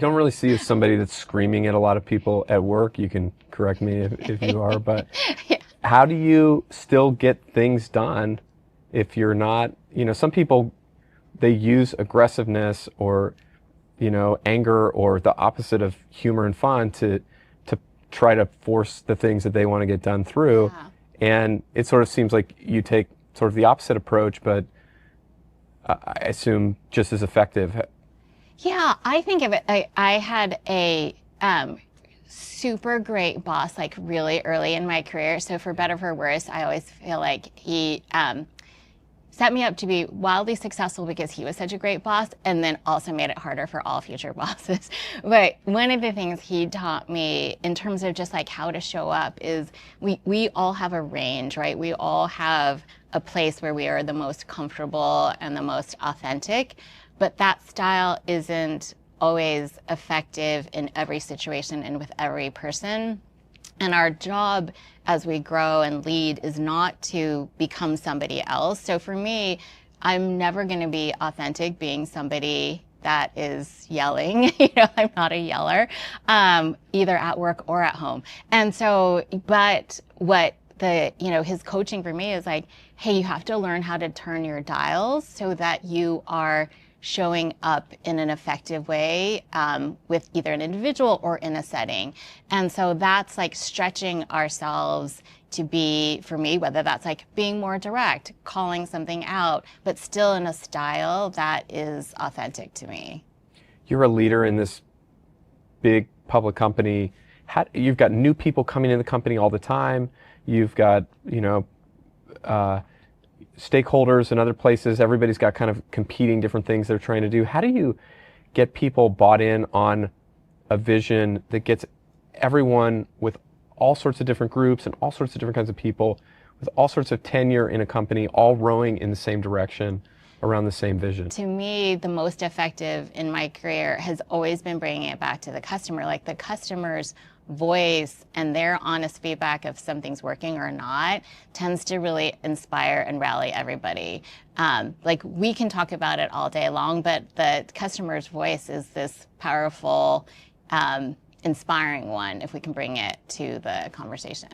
don't really see you as somebody that's screaming at a lot of people at work. You can correct me if you are, but Yeah. how do you still get things done if you're not, some people, they use aggressiveness or, anger or the opposite of humor and fun to try to force the things that they want to get done through. Yeah. And it sort of seems like you take sort of the opposite approach, but I assume just as effective. Yeah, I think of it. I had a super great boss like really early in my career. So for better or for worse, I always feel like he set me up to be wildly successful because he was such a great boss, and then also made it harder for all future bosses. But one of the things he taught me in terms of just like how to show up is we all have a range, right? We all have a place where we are the most comfortable and the most authentic, but that style isn't always effective in every situation and with every person. And our job as we grow and lead is not to become somebody else. So for me, I'm never going to be authentic being somebody that is yelling. I'm not a yeller, either at work or at home. And so, but what his coaching for me is like, hey, you have to learn how to turn your dials so that you are showing up in an effective way with either an individual or in a setting. And so that's like stretching ourselves to be, for me, whether that's like being more direct, calling something out, but still in a style that is authentic to me. You're a leader in this big public company. You've got new people coming in the company all the time. You've got, stakeholders in other places. Everybody's got kind of competing different things they're trying to do. How do you get people bought in on a vision that gets everyone with all sorts of different groups and all sorts of different kinds of people with all sorts of tenure in a company, all rowing in the same direction around the same vision? To me, the most effective in my career has always been bringing it back to the customer, like the customer's voice and their honest feedback if something's working or not tends to really inspire and rally everybody. Like we can talk about it all day long, but the customer's voice is this powerful, inspiring one if we can bring it to the conversation.